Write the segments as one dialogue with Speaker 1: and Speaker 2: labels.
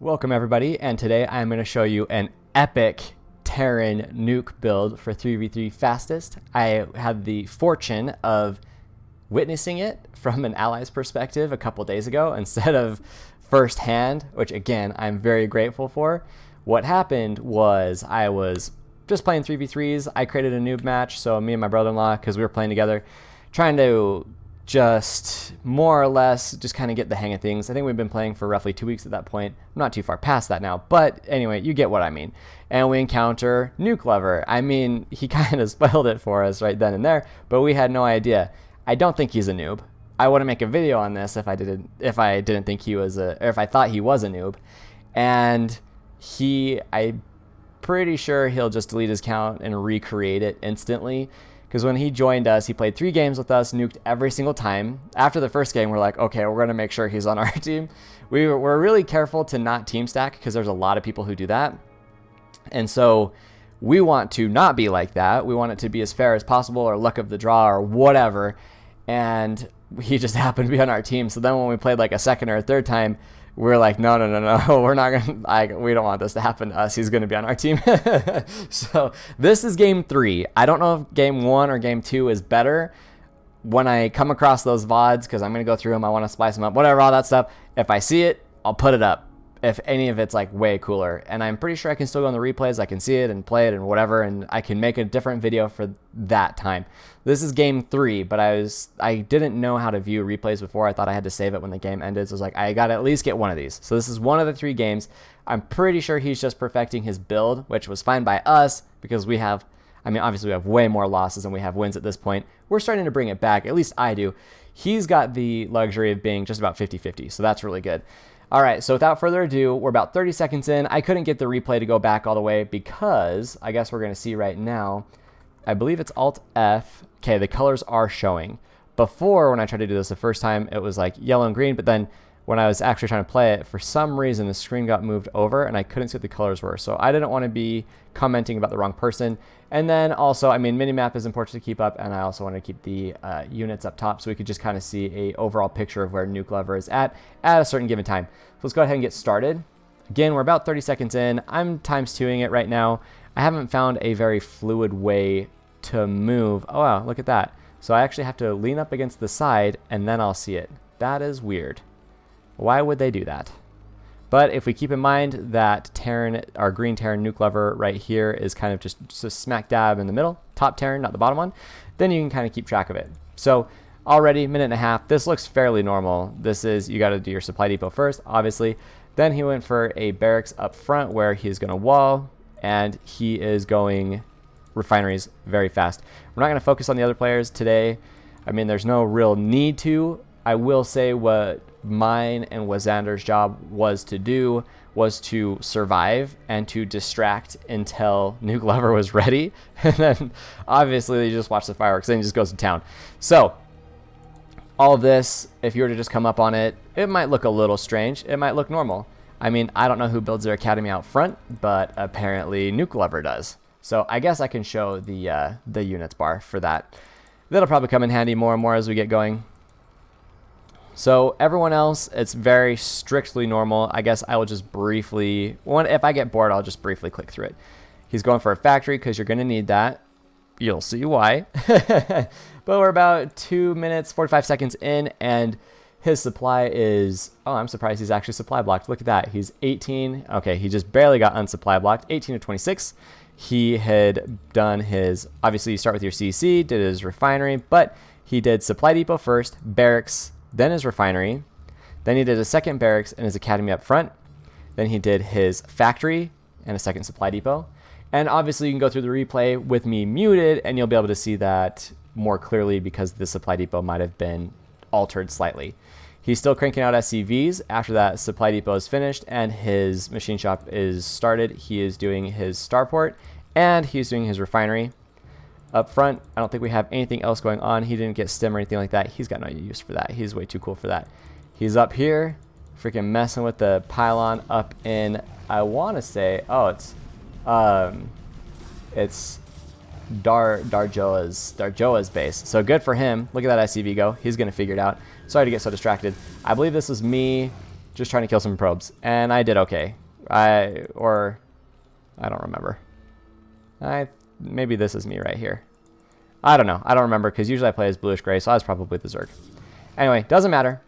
Speaker 1: Welcome everybody, and today I'm going to show you an epic Terran nuke build for 3v3 fastest. I had the fortune of witnessing it from an ally's perspective a couple days ago instead of firsthand, which again I'm very grateful for. What happened was I was just playing 3v3s. I created a noob match, so me and my brother-in-law, because we were playing together, trying to just more or less just kind of get the hang of things. I think we've been playing for roughly 2 weeks at that point. I'm not too far past that now, but anyway, you get what I mean. And we encounter Nuke Lover. I mean, he kind of spoiled it for us right then and there, but we had no idea. I don't think he's a noob. I wouldn't make a video on this if I didn't think he was or if I thought he was a noob. And I'm pretty sure he'll just delete his account and recreate it instantly. Because when he joined us, he played 3 games with us, nuked every single time. After the first game, we're like, okay, we're going to make sure he's on our team. We're really careful to not team stack because there's a lot of people who do that. And so we want to not be like that. We want it to be as fair as possible, or luck of the draw, or whatever. And he just happened to be on our team. So then when we played like a second or a third time, we're like, no, we're not gonna, we don't want this to happen to us. He's gonna be on our team. So this is game 3. I don't know if game 1 or game 2 is better. When I come across those VODs, because I'm gonna go through them, I want to splice them up, whatever, all that stuff. If I see it, I'll put it up. If any of it's like way cooler, and I'm pretty sure I can still go on the replays, I can see it and play it and whatever, and I can make a different video for that time. This is game 3, but I didn't know how to view replays before. I thought I had to save it when the game ended, so I was like, I gotta at least get one of these. So this is one of the 3 games. I'm pretty sure he's just perfecting his build, which was fine by us because we have, I mean, obviously we have way more losses than we have wins at this point. We're starting to bring it back, at least I do. He's got the luxury of being just about 50-50, so that's really good. All right, so without further ado, we're about 30 seconds in. I couldn't get the replay to go back all the way because I guess we're going to see right now. I believe it's Alt-F. Okay, the colors are showing. Before, when I tried to do this the first time, it was like yellow and green, but then when I was actually trying to play it, for some reason, the screen got moved over and I couldn't see what the colors were. So I didn't want to be commenting about the wrong person. And then also, I mean, minimap is important to keep up, and I also want to keep the units up top so we could just kind of see a overall picture of where Nuke Lover is at a certain given time. So let's go ahead and get started. Again, we're about 30 seconds in. I'm times 2ing it right now. I haven't found a very fluid way to move. Oh wow, look at that. So I actually have to lean up against the side and then I'll see it. That is weird. Why would they do that? But if we keep in mind that Terran, our green Terran Nuke Lover right here is kind of just smack dab in the middle, top Terran, not the bottom one, then you can kind of keep track of it. So already, minute and a half, this looks fairly normal. This is, you got to do your supply depot first, obviously. Then he went for a barracks up front where he's going to wall, and he is going refineries very fast. We're not going to focus on the other players today. I mean, there's no real need to. I will say what mine and Wazander's job was to do was to survive and to distract until Nuke Lover was ready. And then obviously you just watch the fireworks, then he just goes to town. So all of this, if you were to just come up on it, it might look a little strange. It might look normal. I mean, I don't know who builds their academy out front, but apparently Nuke Lover does. So I guess I can show the units bar for that. That'll probably come in handy more and more as we get going. So everyone else, it's very strictly normal. I guess I will just briefly, if I get bored, I'll just briefly click through it. He's going for a factory because you're going to need that. You'll see why. But we're about 2 minutes, 45 seconds in, and his supply is, oh, I'm surprised he's actually supply blocked. Look at that. He's 18. Okay, he just barely got unsupply blocked, 18 to 26. He had done his, obviously you start with your CC, did his refinery, but he did supply depot first, barracks, then his refinery, then he did a second barracks and his academy up front, then he did his factory and a second supply depot. And obviously you can go through the replay with me muted and you'll be able to see that more clearly because the supply depot might have been altered slightly. He's still cranking out SCVs after that supply depot is finished and his machine shop is started. He is doing his starport and he's doing his refinery. Up front, I don't think we have anything else going on. He didn't get stim or anything like that. He's got no use for that. He's way too cool for that. He's up here, freaking messing with the pylon up in, I want to say, oh, it's Darjoa's base. So good for him. Look at that SCV go. He's going to figure it out. Sorry to get so distracted. I believe this was me just trying to kill some probes, and I did okay. I don't remember. Maybe this is me right here. I don't know. I don't remember because usually I play as bluish gray, so I was probably the Zerg. Anyway, doesn't matter.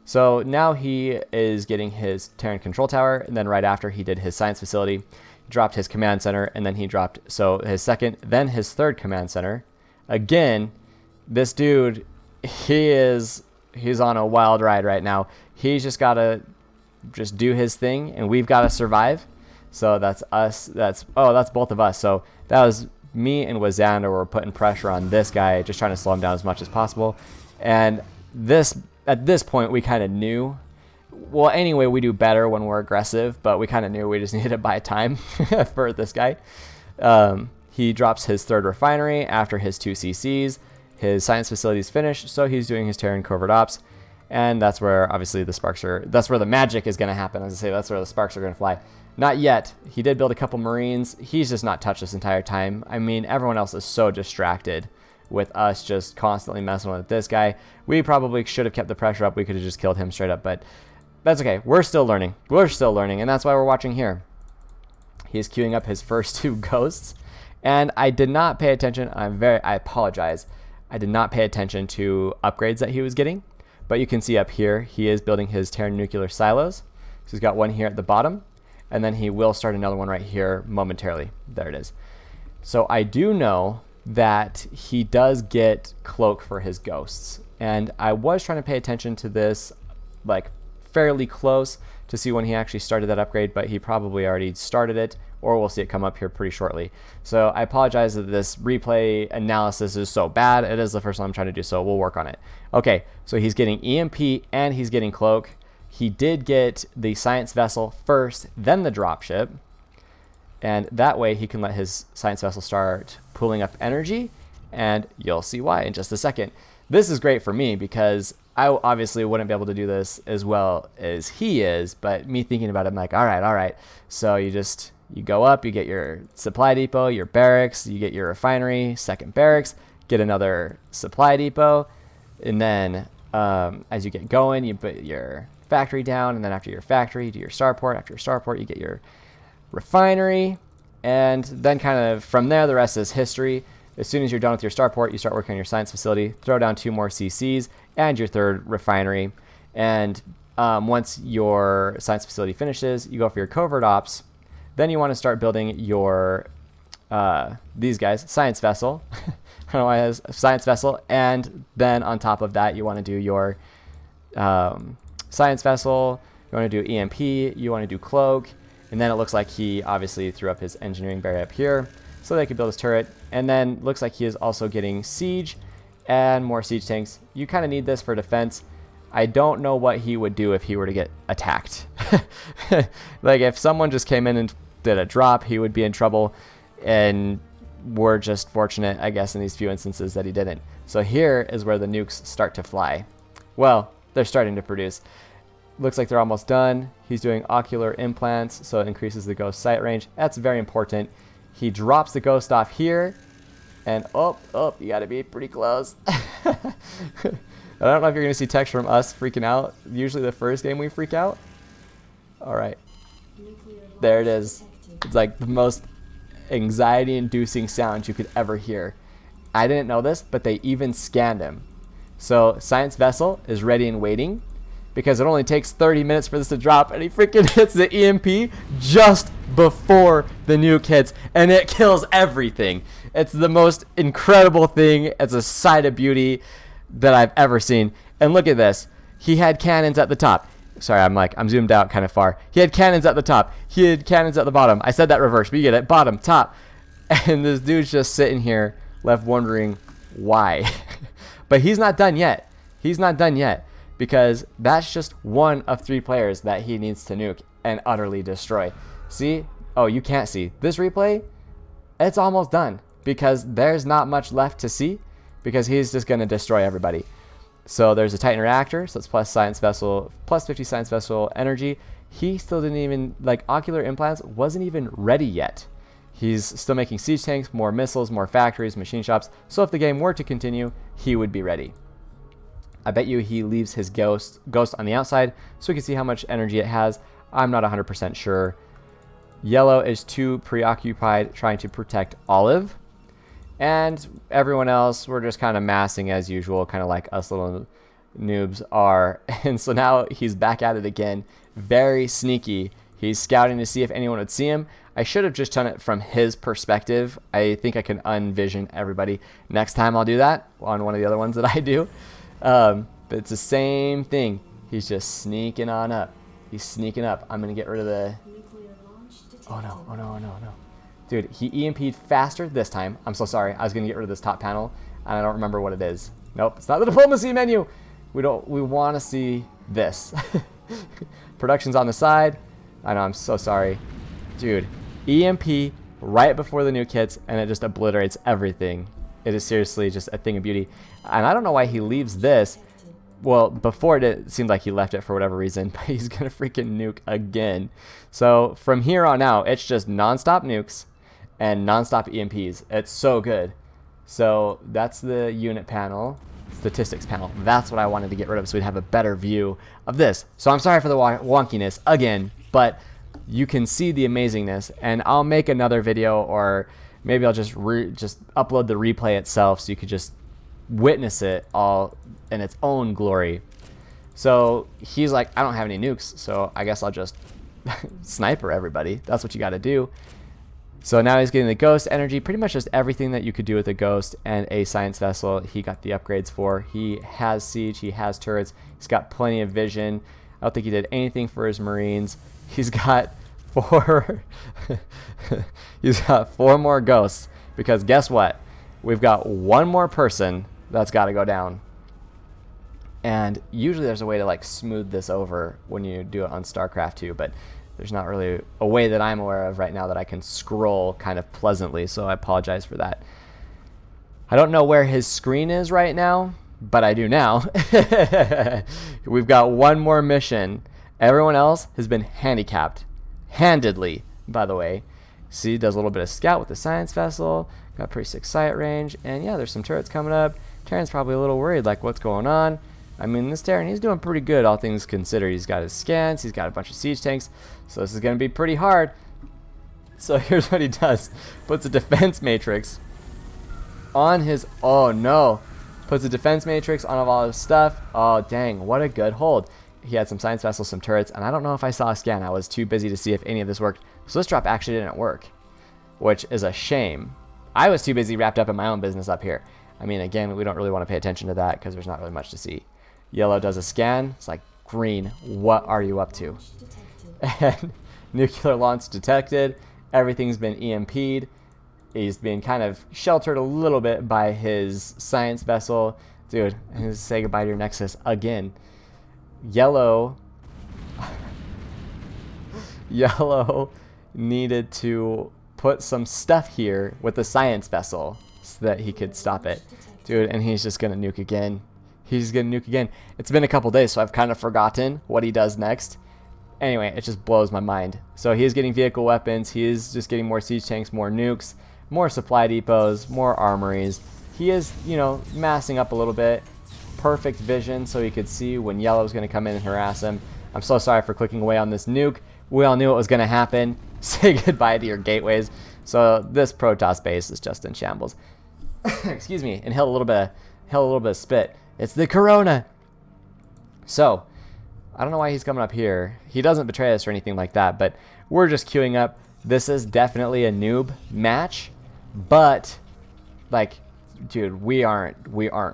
Speaker 1: So now he is getting his Terran control tower, and then right after he did his science facility, he dropped his command center, and then he dropped his second, then his third command center. Again, this dude, he's on a wild ride right now. He's just gotta do his thing, and we've got to survive. So that's us. That's both of us. So that was me and Wazander were putting pressure on this guy, just trying to slow him down as much as possible. And at this point, we kind of knew. Well, anyway, we do better when we're aggressive, but we kind of knew we just needed to buy time for this guy. He drops his third refinery after his 2 CCs. His science facility is finished, so he's doing his Terran covert ops. And that's where, obviously, that's where the magic is going to happen. As I say, that's where the sparks are going to fly. Not yet. He did build a couple Marines. He's just not touched this entire time. I mean, everyone else is so distracted with us just constantly messing with this guy. We probably should have kept the pressure up. We could have just killed him straight up, but that's okay. We're still learning. And that's why we're watching here. He's queuing up his first 2 ghosts, and I did not pay attention. I apologize. I did not pay attention to upgrades that he was getting, but you can see up here, he is building his Terran nuclear silos. So he's got one here at the bottom, and then he will start another one right here momentarily. There it is. So I do know that he does get cloak for his ghosts, and I was trying to pay attention to this like fairly close to see when he actually started that upgrade, but he probably already started it, or we'll see it come up here pretty shortly. So I apologize that this replay analysis is so bad. It is the first one I'm trying to do, so we'll work on it. Okay, so he's getting EMP and he's getting cloak. He did get the science vessel first, then the dropship, and that way he can let his science vessel start pulling up energy, and you'll see why in just a second. This is great for me because I obviously wouldn't be able to do this as well as he is, but me thinking about it, I'm like, all right. So you go up, you get your supply depot, your barracks, you get your refinery, second barracks, get another supply depot, and then as you get going, you put your factory down, and then after your factory, you do your starport. After your starport, you get your refinery, and then kind of from there, the rest is history. As soon as you're done with your starport, you start working on your science facility, throw down 2 more CCs, and your third refinery. And once your science facility finishes, you go for your covert ops. Then you want to start building your, these guys, science vessel. I don't know why it has a science vessel. And then on top of that, you want to do your science vessel. You want to do EMP. You want to do cloak. And then it looks like he obviously threw up his engineering barrier up here so they could build his turret. And then looks like he is also getting siege and more siege tanks. You kind of need this for defense. I don't know what he would do if he were to get attacked. Like if someone just came in and did a drop, he would be in trouble. And we're just fortunate, I guess, in these few instances that he didn't. So here is where the nukes start to fly. Well, they're starting to produce. Looks like they're almost done. He's doing ocular implants, so it increases the ghost sight range. That's very important. He drops the ghost off here, and you gotta be pretty close. I don't know if you're gonna see text from us freaking out. Usually the first game we freak out. All right, there it is. It's like the most anxiety-inducing sound you could ever hear. I didn't know this, but they even scanned him. So science vessel is ready and waiting, because it only takes 30 minutes for this to drop, and he freaking hits the EMP just before the nuke hits, and it kills everything. It's the most incredible thing. It's a sight of beauty that I've ever seen. And look at this. He had cannons at the top. Sorry, I'm zoomed out kind of far. He had cannons at the top. He had cannons at the bottom. I said that reverse, but you get it. Bottom, top. And this dude's just sitting here left wondering why. But he's not done yet. He's not done yet. Because that's just one of 3 players that he needs to nuke and utterly destroy. See? Oh, you can't see. This replay, it's almost done. Because there's not much left to see. Because he's just going to destroy everybody. So there's a Titan reactor. So it's plus science vessel, plus 50 science vessel energy. He still didn't even, like, ocular implants wasn't even ready yet. He's still making siege tanks, more missiles, more factories, machine shops. So if the game were to continue, he would be ready. I bet you he leaves his ghost on the outside so we can see how much energy it has. I'm not 100% sure. Yellow is too preoccupied trying to protect Olive. And everyone else, we're just kind of massing as usual, kind of like us little noobs are. And so now he's back at it again. Very sneaky. He's scouting to see if anyone would see him. I should have just done it from his perspective. I think I can unvision everybody. Next time I'll do that on one of the other ones that I do. But it's the same thing. He's just sneaking on up. He's sneaking up. I'm going to get rid of the... Oh no, oh no, oh no, no. Dude, he EMP'd faster this time. I'm so sorry. I was going to get rid of this top panel, and I don't remember what it is. Nope, it's not the diplomacy menu. We want to see this. Production's on the side. I know, I'm so sorry. Dude, EMP right before the nuke hits, and it just obliterates everything. It is seriously just a thing of beauty. And I don't know why he leaves this. Well, before it seemed like he left it for whatever reason, but he's going to freaking nuke again. So from here on out, it's just nonstop nukes and nonstop EMPs. It's so good. So that's the unit panel, statistics panel. That's what I wanted to get rid of so we'd have a better view of this. So I'm sorry for the wonkiness again, but you can see the amazingness, and I'll make another video, or maybe I'll just upload the replay itself so you could just witness it all in its own glory. So he's like, I don't have any nukes, so I guess I'll just sniper everybody. That's what you got to do. So now he's getting the ghost energy, pretty much just everything that you could do with a ghost and a science vessel. He got the upgrades for. He has siege, he has turrets, he's got plenty of vision. I don't think he did anything for his marines. He's got he's got 4 more ghosts, because guess what? We've got 1 more person that's got to go down. And usually there's a way to like smooth this over when you do it on StarCraft 2, but there's not really a way that I'm aware of right now that I can scroll kind of pleasantly, so I apologize for that. I don't know where his screen is right now, but I do now. We've got 1 more mission. Everyone else has been handicapped. Handedly, by the way. See, does a little bit of scout with the science vessel. Got pretty sick sight range. And yeah, there's some turrets coming up. Terran's probably a little worried, like, what's going on? I mean, this Terran, he's doing pretty good, all things considered. He's got his scans. He's got a bunch of siege tanks. So this is going to be pretty hard. So here's what he does. Puts a defense matrix on his... Oh, no. Puts a defense matrix on all his stuff. Oh, dang. What a good hold. He had some science vessels, some turrets, and I don't know if I saw a scan. I was too busy to see if any of this worked. So this drop actually didn't work, which is a shame. I was too busy wrapped up in my own business up here. I mean, again, we don't really want to pay attention to that because there's not really much to see. Yellow does a scan. It's like, green, what are you up to? And nuclear launch detected. Everything's been EMP'd. He's been kind of sheltered a little bit by his science vessel. Dude, say goodbye to your Nexus again. Yellow needed to put some stuff here with the science vessel so that he could stop it. Dude, and he's just going to nuke again. He's going to nuke again. It's been a couple days, so I've kind of forgotten what he does next. Anyway, it just blows my mind. So he is getting vehicle weapons. He is just getting more siege tanks, more nukes, more supply depots, more armories. He is, you know, massing up a little bit. Perfect vision so he could see when Yellow's going to come in and harass him. I'm so sorry for clicking away on this nuke. We all knew it was going to happen. Say goodbye to your gateways. So this Protoss base is just in shambles. Excuse me. Inhale a little bit of spit. It's the Corona. So I don't know why he's coming up here. He doesn't betray us or anything like that, but we're just queuing up. This is definitely a noob match, but like, dude, we aren't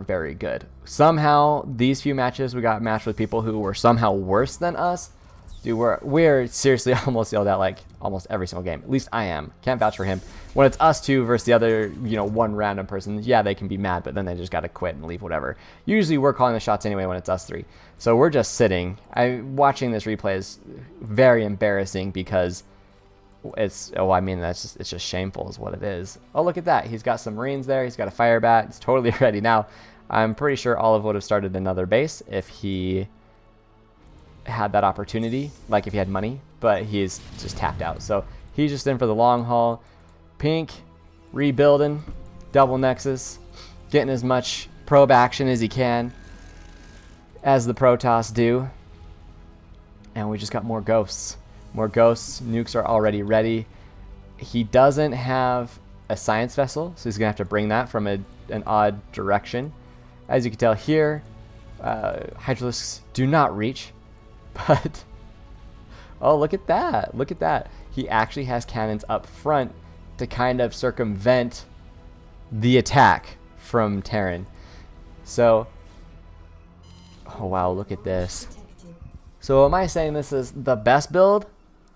Speaker 1: very good. Somehow these few matches we got matched with people who were somehow worse than us. Dude, we're seriously almost yelled at like almost every single game. At least I am. Can't vouch for him. When it's us two versus the other, you know, one random person, yeah, they can be mad, but then they just got to quit and leave, whatever. Usually we're calling the shots anyway when it's us 3. So we're just sitting. Watching this replay is very embarrassing because it's, oh, I mean, it's just shameful is what it is. Oh, look at that. He's got some Marines there. He's got a fire bat. It's totally ready now. I'm pretty sure Olive would have started another base if he had that opportunity, like if he had money, but he's just tapped out. So he's just in for the long haul. Pink, rebuilding, double Nexus, getting as much probe action as he can. as the Protoss do. And we just got more ghosts. More ghosts. Nukes are already ready. He doesn't have a science vessel, so he's going to have to bring that from an odd direction. As you can tell here, Hydralisks do not reach. But, oh, look at that. Look at that. He actually has cannons up front to kind of circumvent the attack from Terran. So, oh wow, look at this. So am I saying this is the best build?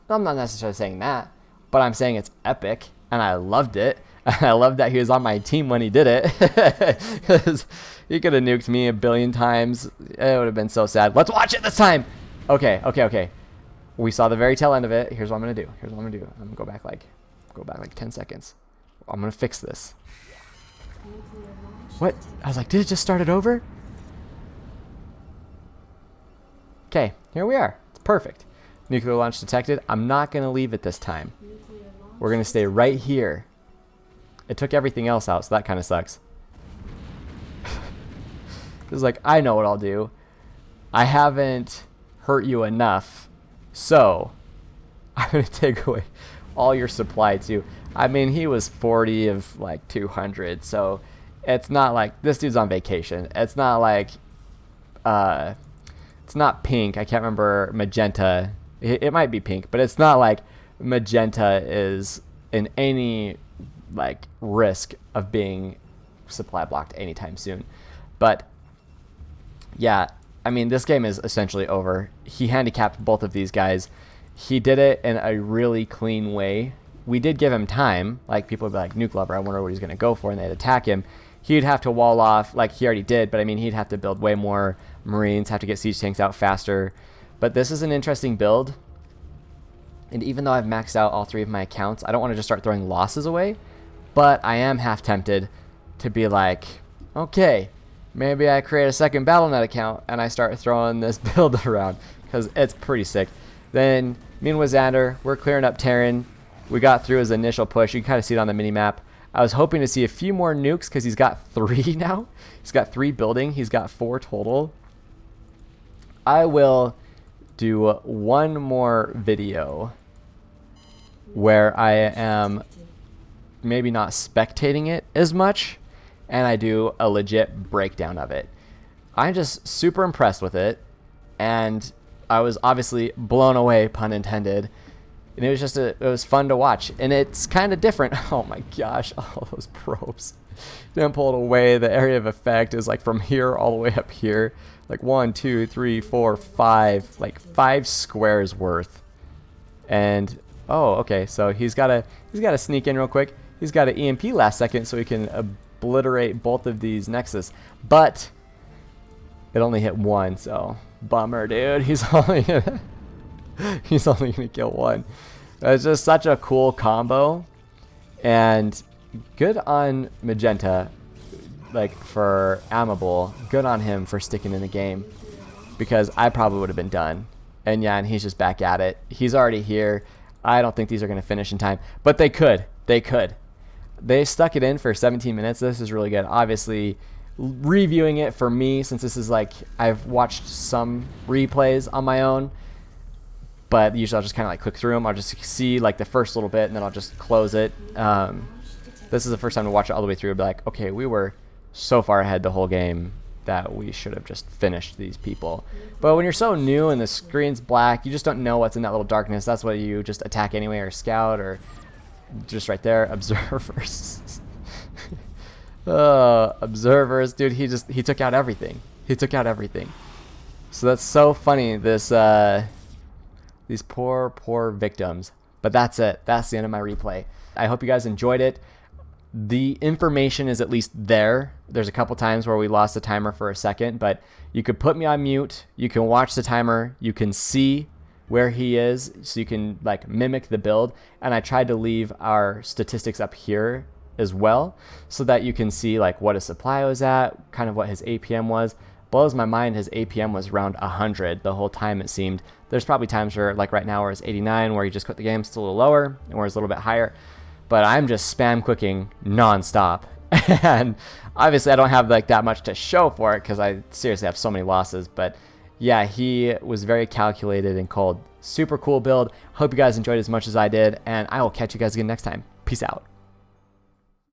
Speaker 1: No, I'm not necessarily saying that, but I'm saying it's epic, and I loved it. I love that he was on my team when he did it, because he could have nuked me a billion times. It would have been so sad. Let's watch it this time. Okay. We saw the very tail end of it. Here's what I'm gonna do. I'm gonna go back like 10 seconds. I'm gonna fix this. What? I was like, did it just start it over? Okay, here we are. It's perfect. Nuclear launch detected. I'm not gonna leave it this time. We're gonna stay right here. It took everything else out, so that kind of sucks. It's like, I know what I'll do. I haven't hurt you enough, so I'm gonna take away all your supply too. I mean, he was 40 of like 200, so it's not like this dude's on vacation. It's not like it's not pink. I can't remember magenta. It might be pink, but it's not like magenta is in any like risk of being supply blocked anytime soon. But yeah, I mean, this game is essentially over. He handicapped both of these guys. He did it in a really clean way. We did give him time. Like, people would be like, Nuke Lover, I wonder what he's going to go for, and they'd attack him. He'd have to wall off, like he already did, but I mean, he'd have to build way more Marines, have to get siege tanks out faster. But this is an interesting build. And even though I've maxed out all 3 of my accounts, I don't want to just start throwing losses away. But I am half tempted to be like, okay, maybe I create a second BattleNet account and I start throwing this build around, because it's pretty sick. Then me and Wizander, we're clearing up Terran. We got through his initial push. You can kind of see it on the mini-map. I was hoping to see a few more nukes because he's got 3 now. He's got 3 building. He's got 4 total. I will do one more video where I am maybe not spectating it as much, and I do a legit breakdown of it. I'm just super impressed with it, and I was obviously blown away, pun intended. And it was just it was fun to watch, and it's kind of different. Oh my gosh, all those probes. Then pull it away. The area of effect is like from here all the way up here, like 1, 2, 3, 4, 5, like 5 squares worth. And oh, okay, so he's got to sneak in real quick. He's got an EMP last second, so he can obliterate both of these Nexus. But it only hit 1, so bummer, dude. He's only gonna kill 1. It's just such a cool combo, and good on Magenta, like for Amable. Good on him for sticking in the game, because I probably would have been done. And yeah, and he's just back at it. He's already here. I don't think these are gonna finish in time, but they could. They could. They stuck it in for 17 minutes. This is really good. Obviously, reviewing it for me, since this is like I've watched some replays on my own. But usually I'll just kind of like click through them. I'll just see like the first little bit, and then I'll just close it. This is the first time to watch it all the way through. I'll be like, okay, we were so far ahead the whole game that we should have just finished these people. But when you're so new and the screen's black, you just don't know what's in that little darkness. That's why you just attack anyway, or scout, or just right there, observers. Observers, dude, he took out everything. He took out everything. So that's so funny, this these poor victims. But that's it. That's the end of my replay. I hope you guys enjoyed it. The information is at least there. There's a couple times where we lost the timer for a second, but you could put me on mute. You can watch the timer. You can see where he is, so you can like mimic the build. And I tried to leave our statistics up here as well, so that you can see like what his supply was at, kind of what his APM was. Blows my mind his APM was around 100 the whole time, it seemed. There's probably times where, like right now, where it's 89, where you just quit the game, it's a little lower, and where it's a little bit higher. But I'm just spam clicking non-stop, And obviously I don't have like that much to show for it because I seriously have so many losses. But yeah, he was very calculated and cold. Super cool build. Hope you guys enjoyed as much as I did, and I will catch you guys again next time. Peace out.